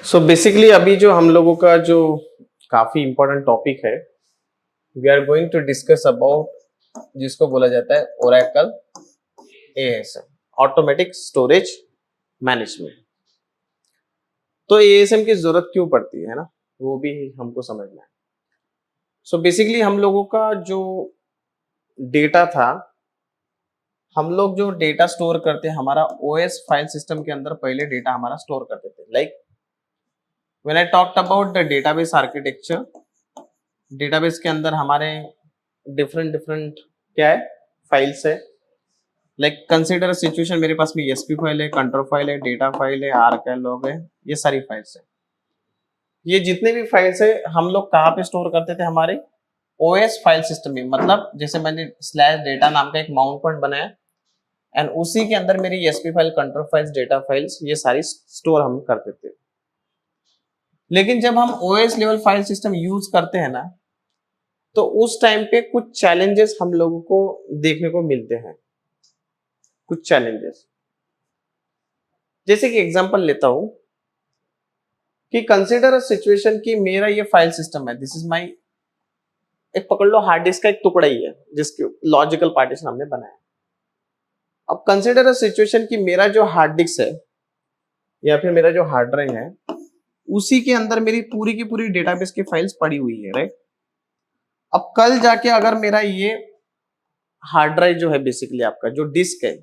So basically अभी जो हम लोगों का जो काफी इंपॉर्टेंट टॉपिक है, we are going to discuss about जिसको बोला जाता है Oracle ASM, automatic storage management. तो एएसएम की जरूरत क्यों पड़ती है ना, वो भी हमको समझना है। सो बेसिकली हम लोगों का जो डेटा था, हम लोग जो डेटा स्टोर करते हैं हमारा ओएस फाइल सिस्टम के अंदर पहले डेटा हमारा स्टोर करते थे। Like when I talked about the database architecture, database के अंदर हमारे डिफरेंट डिफरेंट क्या है, फाइल्स है। लाइक कंसिडर सिचुएशन, मेरे पास में एसपी फाइल है, कंट्रोल फाइल है, डेटा फाइल है, आरकाइव लॉग है, ये सारी फाइल्स है। ये जितने भी फाइल्स है हम लोग कहाँ पे स्टोर करते थे, हमारे ओएस फाइल सिस्टम में। मतलब जैसे मैंने स्लैश डेटा नाम का एक माउंट पॉइंट बनाया एंड उसी के अंदर मेरी SP file, control files, data files ये सारी स्टोर हम करते थे। लेकिन जब हम OS level file system use करते हैं ना, तो उस टाइम पे कुछ चैलेंजेस हम लोगों को देखने को मिलते हैं। कुछ चैलेंजेस, जैसे कि एग्जांपल लेता हूं कि कंसीडर अ सिचुएशन कि मेरा ये फाइल सिस्टम है, दिस इज माय, एक पकड़ लो हार्ड डिस्क का एक टुकड़ा ही है जिसके लॉजिकल पार्टीशन हमने बनाया। अब कंसीडर अ सिचुएशन कि मेरा जो हार्ड डिस्क है या फिर मेरा जो हार्ड ड्राइव है, उसी के अंदर मेरी पूरी की पूरी डेटाबेस की फाइल्स पड़ी हुई है, राइट। अब कल जाके अगर मेरा ये हार्ड ड्राइव जो है, बेसिकली आपका जो डिस्क है,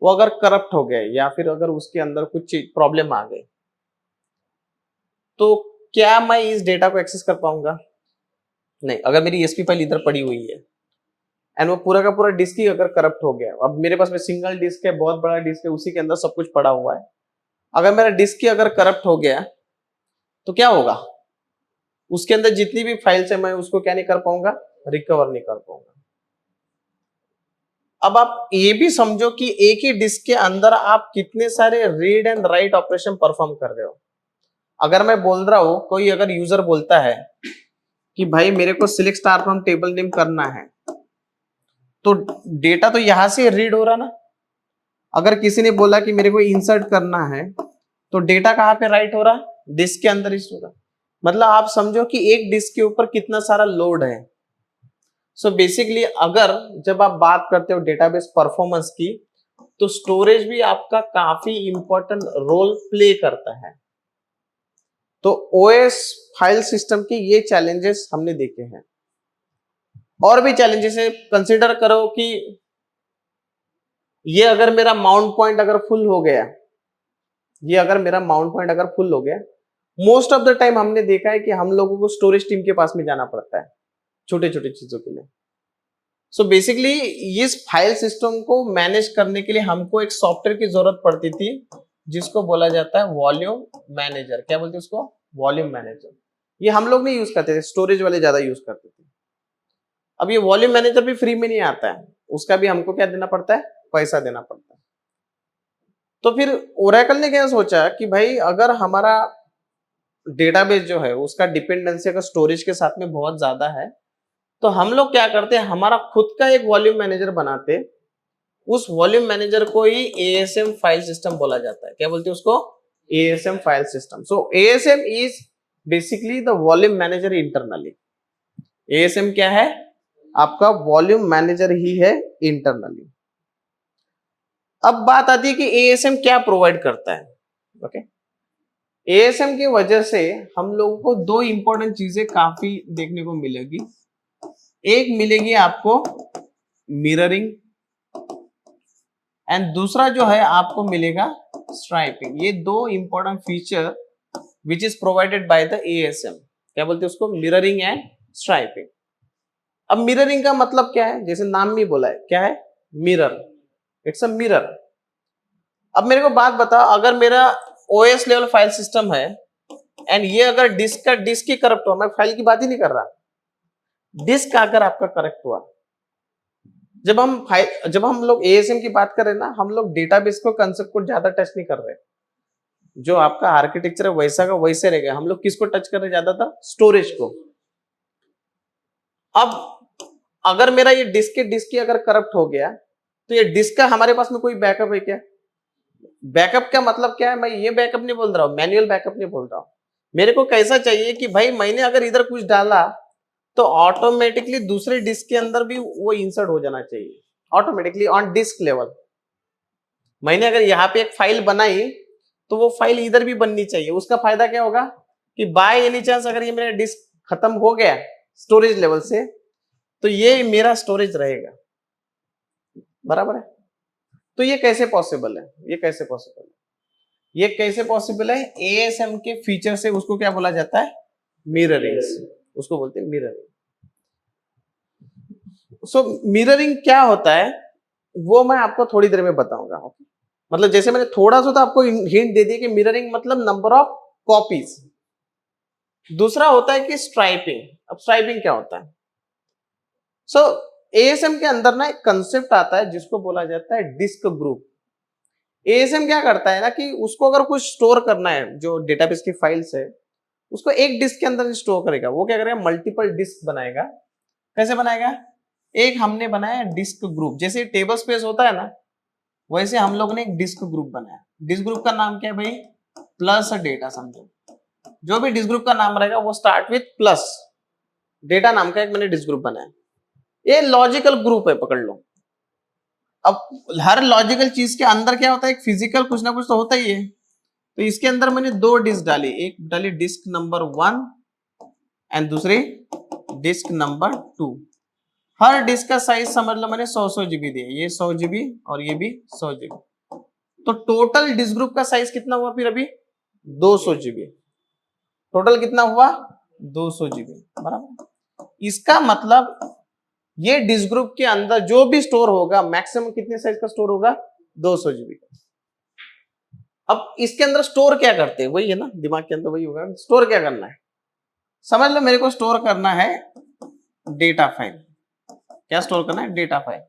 वो अगर करप्ट हो गया या फिर अगर उसके अंदर कुछ प्रॉब्लम आ गई, तो क्या मैं इस डेटा को एक्सेस कर पाऊंगा? नहीं। अगर मेरी एसपी फाइल इधर पड़ी हुई है एंड वो पूरा का पूरा डिस्क ही अगर करप्ट हो गया, अब मेरे पास में सिंगल डिस्क है, बहुत बड़ा डिस्क है, उसी के अंदर सब कुछ पड़ा हुआ है, अगर मेरा डिस्क ही अगर करप्ट हो गया तो क्या होगा? उसके अंदर जितनी भी फाइल्स है मैं उसको क्या नहीं कर पाऊंगा, रिकवर नहीं कर पाऊंगा। अब आप ये भी समझो कि एक ही डिस्क के अंदर आप कितने सारे read and write operation perform कर रहे हो। अगर मैं बोल रहा हूं, कोई अगर यूजर बोलता है कि भाई मेरे को select star from table name करना है, तो डेटा तो यहां से रीड हो रहा ना। अगर किसी ने बोला कि मेरे को इंसर्ट करना है, तो डेटा कहां पे राइट हो रहा? डिस्क के अंदर ही हो रहा। मतलब आप समझो कि एक डिस्क के ऊपर कितना सारा लोड है। सो बेसिकली अगर जब आप बात करते हो डेटाबेस परफॉर्मेंस की, तो स्टोरेज भी आपका काफी इंपॉर्टेंट रोल प्ले करता है। तो ओएस फाइल सिस्टम के ये चैलेंजेस हमने देखे हैं। और भी चैलेंजेस है, कंसीडर करो कि ये अगर मेरा माउंट पॉइंट अगर फुल हो गया, ये अगर मेरा माउंट पॉइंट अगर फुल हो गया, मोस्ट ऑफ द टाइम हमने देखा है कि हम लोगों को स्टोरेज टीम के पास में जाना पड़ता है छोटे छोटे चीजों के लिए। सो बेसिकली इस फाइल सिस्टम को मैनेज करने के लिए हमको एक सॉफ्टवेयर की जरूरत पड़ती थी, जिसको बोला जाता है वॉल्यूम मैनेजर। क्या बोलते हैं उसको? Volume manager. ये हम लोग नहीं यूज करते थे, स्टोरेज वाले ज्यादा यूज करते थे। अब ये वॉल्यूम मैनेजर भी फ्री में नहीं आता है, उसका भी हमको क्या देना पड़ता है? पैसा देना पड़ता है। तो फिर ओरेकल ने क्या सोचा कि भाई अगर हमारा डेटाबेस जो है उसका डिपेंडेंसी अगर स्टोरेज के साथ में बहुत ज्यादा है, तो हम लोग क्या करते हैं, हमारा खुद का एक वॉल्यूम मैनेजर बनाते। उस वॉल्यूम मैनेजर को ही एएसएम फाइल सिस्टम बोला जाता है। क्या बोलते हैं उसको? ASM file system. So ASM is basically the volume manager internally. ASM क्या है? आपका वॉल्यूम मैनेजर ही है इंटरनली। अब बात आती है कि एएसएम क्या प्रोवाइड करता है। ओके, एएसएम की वजह से हम लोगों को दो इंपॉर्टेंट चीजें काफी देखने को मिलेगी। एक मिलेगी आपको मिररिंग एंड दूसरा जो है आपको मिलेगा स्ट्राइपिंग। ये दो important feature which is provided by the ASM. क्या बोलते हैं उसको? Mirroring and striping. अब मिररिंग का मतलब क्या है? जैसे नाम में बोला है, क्या है? मिरर। It's a mirror. अब मेरे को बात बताओ, अगर मेरा ओएस लेवल फाइल सिस्टम है एंड ये अगर डिस्क ही करप्ट हुआ, मैं फाइल की बात ही नहीं कर रहा, डिस्क अगर आपका करेक्ट हुआ, जब हम लोग एएसएम की बात कर रहे हैं ना, हम लोग डेटाबेस को कंसेप्ट को ज्यादा टच नहीं कर रहे। जो आपका आर्किटेक्चर है वैसा का वैसे रहेगा। हम लोग किसको टच कर रहे हैं ज्यादातर? स्टोरेज को। अब अगर मेरा ये डिस्क की अगर करप्ट हो गया, तो ये डिस्क का हमारे पास में कोई बैकअप है क्या? बैकअप का मतलब क्या है, मैं ये बैकअप नहीं बोल रहा हूँ, मैनुअल बैकअप नहीं बोल रहा हूँ। मेरे को कैसा चाहिए कि भाई मैंने अगर इधर कुछ डाला तो ऑटोमेटिकली दूसरे डिस्क के अंदर भी वो इंसर्ट हो जाना चाहिए ऑटोमेटिकली ऑन डिस्क लेवल। मैंने अगर यहाँ पे एक फाइल बनाई तो वो फाइल इधर भी बननी चाहिए। उसका फायदा क्या होगा कि बाय एनी चांस अगर ये मेरा डिस्क खत्म हो गया स्टोरेज लेवल से तो ये मेरा स्टोरेज रहेगा, बराबर है। तो ये कैसे पॉसिबल है, ये कैसे पॉसिबल है, ये कैसे पॉसिबल है? एएसएम के फीचर से उसको क्या बोला जाता है, मिररिंग, उसको बोलते हैं मिररिंग। सो मिररिंग क्या होता है वो मैं आपको थोड़ी देर में बताऊंगा। मतलब जैसे मैंने थोड़ा सा तो आपको हिंट दे दिया कि मिररिंग मतलब नंबर ऑफ कॉपीज। दूसरा होता है कि स्ट्राइपिंग। अब स्ट्राइपिंग क्या होता है? सो एएसएम के अंदर ना एक कंसेप्ट आता है जिसको बोला जाता है डिस्क ग्रुप। एएसएम क्या करता है ना कि उसको अगर कुछ स्टोर करना है, जो डेटाबेस की फाइल्स है उसको एक डिस्क के अंदर स्टोर करेगा। वो क्या करेगा, मल्टीपल डिस्क बनाएगा। कैसे बनाएगा? एक हमने बनाया डिस्क ग्रुप, जैसे टेबल स्पेस होता है ना वैसे हम लोग ने एक डिस्क ग्रुप बनाया। डिस्क ग्रुप का नाम क्या है भाई? Plus data. समझो जो भी डिस्क ग्रुप का नाम रहेगा वो स्टार्ट विथ प्लस डेटा नाम का एक मैंने डिस्क ग्रुप बनाया। ये लॉजिकल ग्रुप है, पकड़ लो। अब हर लॉजिकल चीज के अंदर क्या होता है, एक फिजिकल कुछ ना कुछ तो होता ही है। तो इसके अंदर मैंने दो डिस्क डाली, एक डाली डिस्क नंबर 1 एंड दूसरी डिस्क नंबर 2। हर डिस्क का साइज समझ लो मैंने 100 जीबी दिया, ये 100 जीबी और ये भी 100 जीबी। तो टोटल डिस्क ग्रुप का साइज कितना हुआ फिर अभी? 200 जीबी। टोटल कितना हुआ? 200 जीबी, बराबर। इसका मतलब ये डिस्क ग्रुप के अंदर जो भी स्टोर होगा मैक्सिमम कितने साइज का स्टोर होगा? 200 जीबी का। अब इसके अंदर स्टोर क्या करते हैं, वही है ना, दिमाग के अंदर वही होगा। स्टोर क्या करना है? समझ लो मेरे को स्टोर करना है डेटा फाइल। क्या स्टोर करना है? Data file.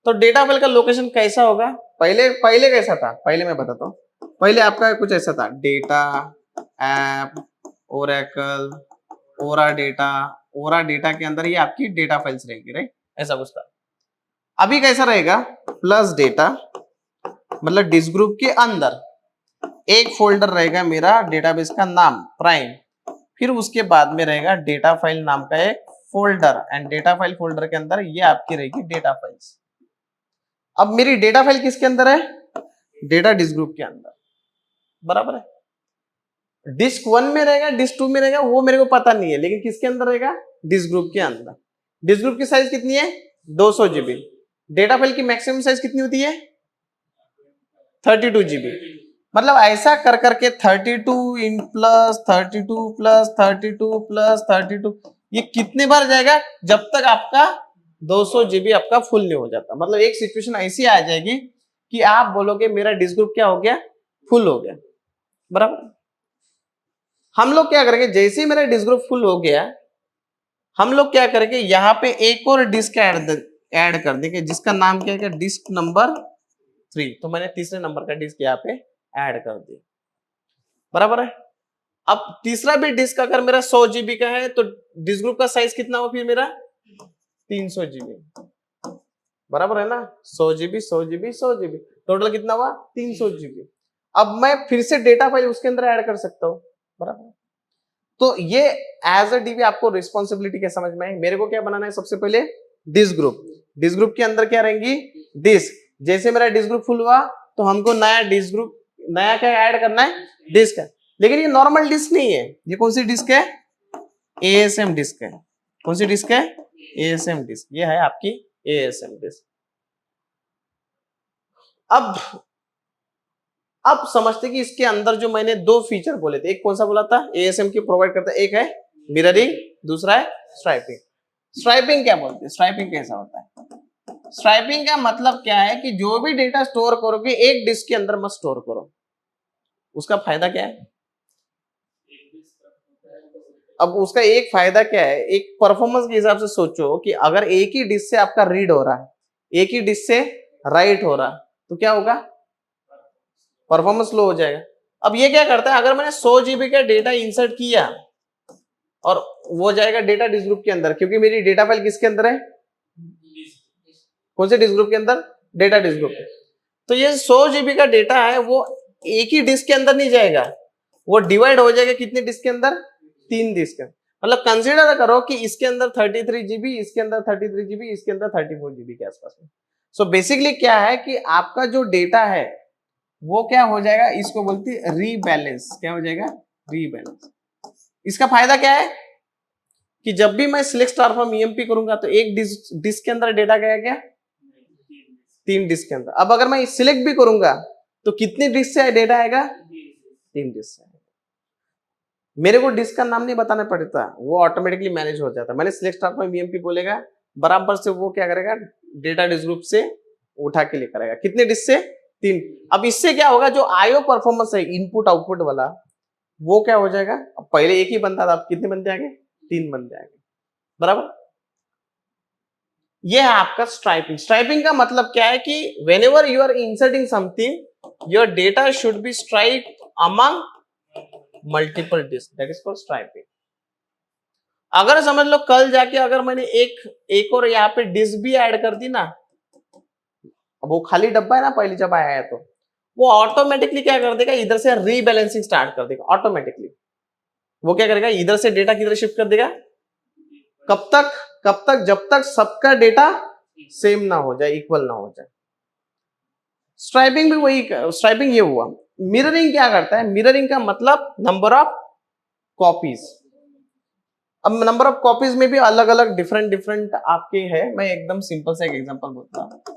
तो डेटा फाइल का लोकेशन कैसा होगा? पहले पहले कैसा था, पहले मैं बताता हूँ। पहले आपका कुछ ऐसा था, डेटा, ऐप, ओरेकल, ओरा डेटा। ओरा डेटा के अंदर ही आपकी डेटा फाइल्स रहेगी, राइट? ऐसा कुछ था। अभी कैसा रहेगा? प्लस डेटा, मतलब डिस्क ग्रुप के अंदर एक फोल्डर रहेगा मेरा डेटाबेस का नाम प्राइम, फिर उसके बाद में रहेगा डेटा फाइल नाम का एक folder, and data file folder के अंदर ये आपकी रहेगी डेटा फाइल्स। अब मेरी डेटा फाइल किसके अंदर है? डेटा डिस्क ग्रुप के अंदर, बराबर है। डिस्क 1 में रहेगा, डिस्क 2 में रहेगा, वो मेरे को पता नहीं है, लेकिन किसके अंदर रहेगा? डिस्क ग्रुप के अंदर। डिस्क ग्रुप की साइज कितनी है? 200 जीबी। डेटा फाइल की मैक्सिमम साइज कितनी होती है? 32 जीबी। मतलब ऐसा कर करके 32 इन प्लस 32 प्लस 32 प्लस 32, ये कितने बार जाएगा जब तक आपका 200 जीबी आपका फुल नहीं हो जाता। मतलब एक सिचुएशन ऐसी आ जाएगी कि आप बोलोगे मेरा डिस्क ग्रुप क्या हो गया? फुल हो गया, बराबर। हम लोग क्या करेंगे, जैसे ही मेरा डिस्क ग्रुप फुल हो गया हम लोग क्या करेंगे, यहाँ पे एक और डिस्क ऐड कर देंगे जिसका नाम क्या है? Disk number 3। तो मैंने तीसरे नंबर का डिस्क यहाँ पे ऐड कर दिया, बराबर है। अब तीसरा भी डिस्क अगर मेरा 100 जीबी का है तो डिस्क ग्रुप का साइज कितना हो फिर मेरा? 300 जीबी, बराबर है ना। 100 जीबी 100 जीबी 100 जीबी, टोटल कितना हुआ? 300 जीबी। अब मैं फिर से डेटा फाइल उसके अंदर ऐड कर सकता हूँ, बराबर। तो ये एज अ डीबी आपको रिस्पॉन्सिबिलिटी क्या समझ में आई? मेरे को क्या बनाना है? सबसे पहले डिस्क ग्रुप। डिस्क ग्रुप के अंदर क्या रहेंगी? डिस्क। जैसे मेरा डिस्क ग्रुप फुल हुआ तो हमको नया डिस्क ग्रुप, नया क्या ऐड करना है? डिस्क है। लेकिन ये नॉर्मल डिस्क नहीं है, ये कौन सी डिस्क है? एएसएम डिस्क है। कौन सी डिस्क है? ASM disk. ये है आपकी एएसएम डिस्क। अब समझते कि इसके अंदर जो मैंने दो फीचर बोले थे, एक कौन सा बोला था? एएसएम की प्रोवाइड करता है, एक है मिररिंग, दूसरा है स्ट्राइपिंग। स्ट्राइपिंग क्या बोलते हैं? स्ट्राइपिंग कैसा होता है? स्ट्राइपिंग का मतलब क्या है कि जो भी डेटा स्टोर करोगे एक डिस्क के अंदर मत स्टोर करो। उसका फायदा क्या है? अब उसका एक फायदा क्या है, एक परफॉर्मेंस के हिसाब से सोचो कि अगर एक ही डिस्क से आपका रीड हो रहा है, एक ही डिस्क से राइट हो रहा, तो क्या होगा? परफॉर्मेंस लो हो जाएगा। अब ये क्या करता है, अगर मैंने 100 जीबी का डेटा इंसर्ट किया और वो जाएगा डेटा डिस्क ग्रुप के अंदर, क्योंकि मेरी डेटा फाइल किसके अंदर है? कौन से डिस्क ग्रुप के अंदर? Data disk group. तो ये 100 जीबी का डेटा है वो एक ही डिस्क के अंदर नहीं जाएगा, वो डिवाइड हो जाएगा कितने डिस्क के अंदर, 3 डिस्क के अंदर। मतलब कंसीडर करो कि इसके अंदर 33 जीबी, इसके अंदर 33 जीबी, इसके अंदर 34 जीबी के आसपास में। सो बेसिकली क्या है कि आपका जो डेटा है वो क्या हो जाएगा, इसको बोलते हैं रीबैलेंस। क्या हो जाएगा, रीबैलेंस। इसका फायदा क्या है कि जब भी मैं सिलेक्ट ट्रांसफॉर्म ईएमपी करूंगा तो एक डिस्क के अंदर डेटा गया क्या, 3 डिस्क के अंदर। अब अगर मैं सिलेक्ट भी करूंगा तो कितनी डिस्क से डेटा आएगा, 3 डिस्क से। मेरे को डिस्क का नाम नहीं बताना पड़ता, वो ऑटोमेटिकली मैनेज हो जाता है। मैंने सिलेक्ट ट्रांसफॉर्म ईएमपी बोलेगा, बराबर से वो क्या करेगा, डेटा डिस्क ग्रुप से उठा के लेकर आएगा। कितने डिस्क से, 3। अब इससे क्या होगा, जो आईओ परफॉर्मेंस है इनपुट आउटपुट वाला, वो क्या हो जाएगा, अब पहले एक ही बंदा था, अब कितने बंदे आ गए, 3 बंदे आ गए, बराबर। ये है आपका स्ट्राइपिंग। स्ट्राइपिंग का मतलब क्या है कि whenever you are inserting something your data should be stripe among multiple disk, that is called striping. अगर समझ लो कल जाके अगर मैंने एक और यहाँ पे डिस्क भी ऐड कर दी ना, अब वो खाली डब्बा है ना पहले जब आया है, तो वो ऑटोमेटिकली क्या कर देगा, इधर से रीबैलेंसिंग स्टार्ट कर देगा ऑटोमेटिकली। वो क्या करेगा, इधर से डेटा किधर शिफ्ट कर देगा, कब तक, जब तक सबका डेटा सेम ना हो जाए, इक्वल ना हो जाए। स्ट्राइपिंग भी वही, स्ट्राइपिंग ये हुआ। मिररिंग क्या करता है, मिररिंग का मतलब नंबर ऑफ कॉपीज। अब नंबर ऑफ कॉपीज में भी अलग अलग डिफरेंट आपके है। मैं एकदम सिंपल सा एक एग्जांपल बोलता हूं।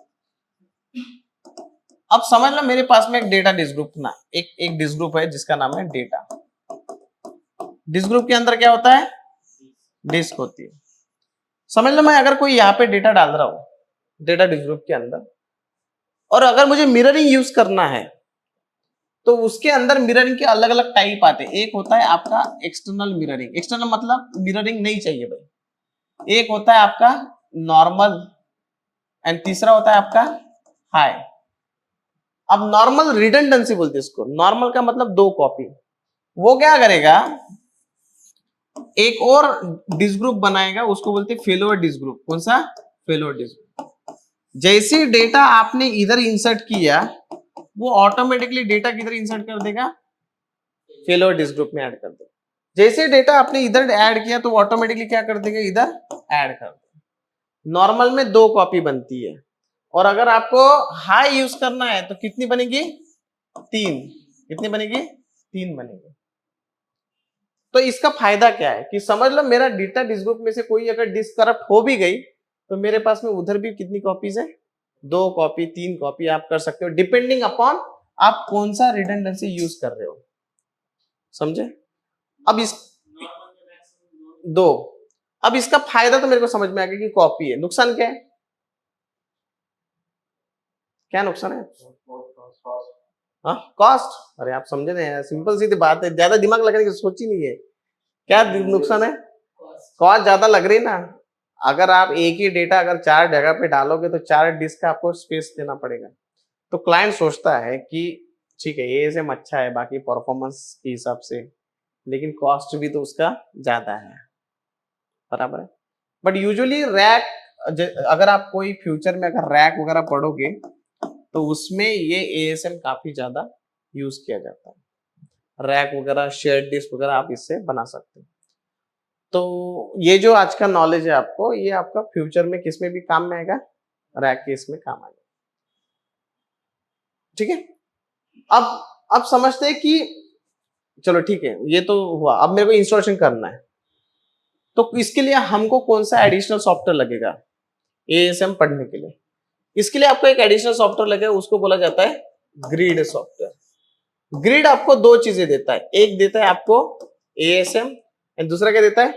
अब समझ लो मेरे पास में एक डेटा डिस्क ग्रुप ना, एक डिस्क ग्रुप है जिसका नाम है डेटा। डिस्क ग्रुप के अंदर क्या होता है, डिस्क होती है। समझ लो मैं अगर कोई यहाँ पे डेटा डाल रहा हूं डेटा डिस्क ग्रुप के अंदर, और अगर मुझे मिररिंग यूज करना है तो उसके अंदर मिररिंग के अलग अलग टाइप आते हैं। एक होता है आपका एक्सटर्नल मिररिंग, एक्सटर्नल मतलब मिररिंग नहीं चाहिए भाई। एक होता है आपका नॉर्मल, एंड तीसरा होता है आपका हाई। अब नॉर्मल रिडंडेंसी बोलते हैं इसको। नॉर्मल का मतलब 2 कॉपी। वो क्या करेगा, एक और डिस्क ग्रुप बनाएगा, उसको बोलते हैं फेलोवर डिस्क ग्रुप। कौन सा, फेलोवर डिस्क ग्रुप। जैसे डेटा आपने इधर इंसर्ट किया, वो ऑटोमेटिकली डेटा किधर इंसर्ट कर देगा, फेलोवर डिस्क ग्रुप में ऐड कर देगा। जैसे डेटा आपने इधर ऐड किया तो ऑटोमेटिकली क्या कर देगा, इधर ऐड कर देगा। नॉर्मल में 2 कॉपी बनती है, और अगर आपको हाई यूज करना है तो कितनी बनेगी, 3। कितनी बनेगी, 3 बनेगी। तो इसका फायदा क्या है कि समझ लो मेरा डेटा डिस्क ग्रुप में से कोई अगर डिस्क करप्ट हो भी गई तो मेरे पास में उधर भी कितनी कॉपीज है, 2 कॉपी, 3 कॉपी आप कर सकते हो, डिपेंडिंग अपॉन आप कौन सा रिडंडेंसी यूज कर रहे हो। समझे। अब इस 2, अब इसका फायदा तो मेरे को समझ में आ गया कि कॉपी है। नुकसान क्या है, क्या नुकसान है, हाँ कॉस्ट। अरे आप समझे ना, सिंपल सी बात है, ज्यादा दिमाग लगाने की सोच ही नहीं है। क्या नुकसान है, कॉस्ट ज्यादा लग रही ना। अगर आप एक ही डेटा अगर 4 जगह पे डालोगे तो 4 डिस्क का आपको स्पेस देना पड़ेगा। तो क्लाइंट सोचता है कि ठीक है ये एएसएम अच्छा है बाकी परफॉर्मेंस के हिसाब से, लेकिन कॉस्ट भी तो उसका ज्यादा है, बराबर है। बट यूजुअली रैक, अगर आप कोई फ्यूचर में अगर रैक वगैरह पढ़ोगे तो उसमें ये एएसएम काफी ज्यादा यूज किया जाता है। रैक वगैरह, शेयर डिस्क वगैरह आप इससे बना सकते हैं। तो ये जो आज का नॉलेज है आपको, ये आपका फ्यूचर में किस में भी काम में आएगा, रैक के इसमें काम आएगा। ठीक है। अब समझते हैं कि चलो ठीक है ये तो हुआ, अब मेरे को इंस्टॉलेशन करना है, तो इसके लिए हमको कौन सा एडिशनल सॉफ्टवेयर लगेगा एएसएम पढ़ने के लिए। इसके लिए आपको एक एडिशनल सॉफ्टवेयर लगेगा, उसको बोला जाता है ग्रिड सॉफ्टवेयर। ग्रिड आपको 2 चीजें देता है, एक देता है आपको एएसएम एंड दूसरा क्या देता है,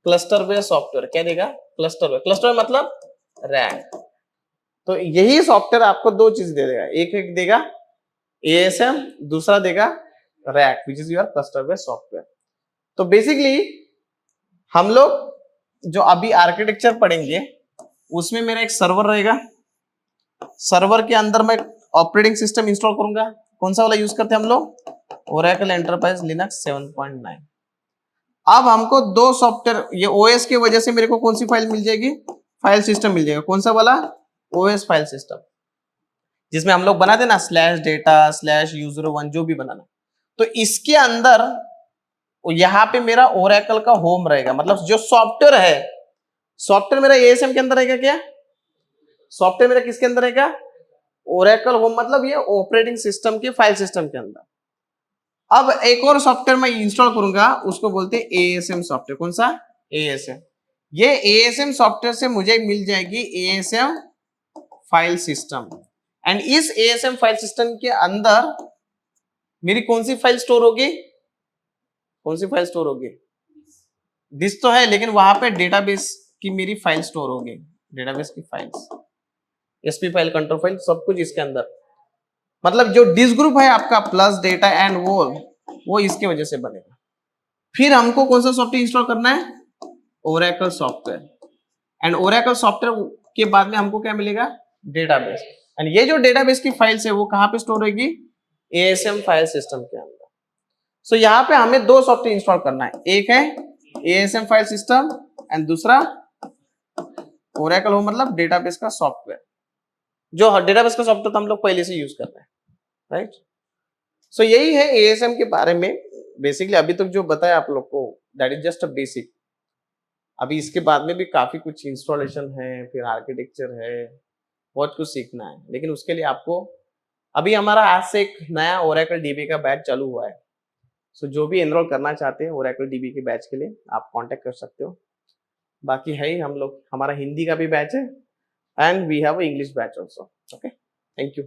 क्लस्टर बेस्ड सॉफ्टवेयर। क्या देगा, क्लस्टर बेस्ड। क्लस्टर मतलब रैक। तो यही सॉफ्टवेयर आपको 2 चीज दे देगा, एक देगा एएसएम, दूसरा देगा rack which is your cluster based software. तो बेसिकली हम लोग जो अभी आर्किटेक्चर पढ़ेंगे उसमें मेरा एक सर्वर रहेगा, सर्वर के अंदर मैं ऑपरेटिंग सिस्टम इंस्टॉल करूंगा। कौन सा वाला यूज करते हैं हम लोग, ओरेकल एंटरप्राइज लिनक्स 7.9। अब हमको 2 सॉफ्टवेयर, ये ओएस की वजह से मेरे को कौन सी फाइल मिल जाएगी, फाइल सिस्टम मिल जाएगा। कौन सा वाला, ओएस फाइल सिस्टम। जिसमें हम लोग बनाते ना slash data slash user one, जो भी बनाना, तो इसके अंदर यहाँ पे मेरा ओरेकल का होम रहेगा, मतलब जो सॉफ्टवेयर है, सॉफ्टवेयर मेरा एएसएम के अंदर रहेगा। क्या सॉफ्टवेयर मेरा किसके अंदर रहेगा? ओरेकल होम, मतलब ये ऑपरेटिंग सिस्टम के फाइल सिस्टम के अंदर। अब एक और सॉफ्टवेयर मैं इंस्टॉल करूंगा, उसको बोलते हैं एएसएम सॉफ्टवेयर। कौन सा? एएसएम। ये एएसएम सॉफ्टवेयर से मुझे मिल जाएगी एएसएम फाइल सिस्टम, एंड इस एएसएम फाइल सिस्टम के अंदर मेरी कौन सी फाइल स्टोर होगी? कौन सी फाइल स्टोर होगी? दिस तो है, लेकिन वहां पे डेटाबेस की मेरी फाइल स्टोर होगी, डेटाबेस की files, SP file, control file, सब कुछ इसके अंदर। मतलब जो डिस्क ग्रुप है आपका प्लस डेटा एंड वो इसके वजह से बनेगा। फिर हमको कौन सा सॉफ्टवेयर इंस्टॉल करना है? Oracle software. And Oracle software के बाद में हमको क्या मिलेगा? डेटाबेस। एंड ये जो डेटाबेस की फाइल्स है वो कहां पे स्टोर होगी? एएसएम फाइल सिस्टम के अंदर। सो यहाँ पे हमें दो सॉफ्टवेयर इंस्टॉल करना है, एक है एएसएम फाइल सिस्टम एंड दूसरा ओरेकल हो, मतलब डेटाबेस का सॉफ्टवेयर। जो डेटाबेस का सॉफ्टवेयर तो हम लोग पहले से यूज कर रहे हैं, राइट। सो यही है एएसएम के बारे में बेसिकली। अभी तक जो बताया आप लोग को, that is just a basic. अभी इसके बाद में भी काफी कुछ इंस्टॉलेशन है, फिर आर्किटेक्चर है, बहुत कुछ सीखना है। लेकिन उसके लिए आपको अभी हमारा आज से एक नया ओरेकल डीबी का बैच चालू हुआ है। सो जो भी एनरोल करना चाहते हैं ओरेकल डीबी के बैच के लिए, आप कांटेक्ट कर सकते हो। बाकी है ही हम लोग, हमारा हिंदी का भी बैच है and we have English batch also. Okay, thank you.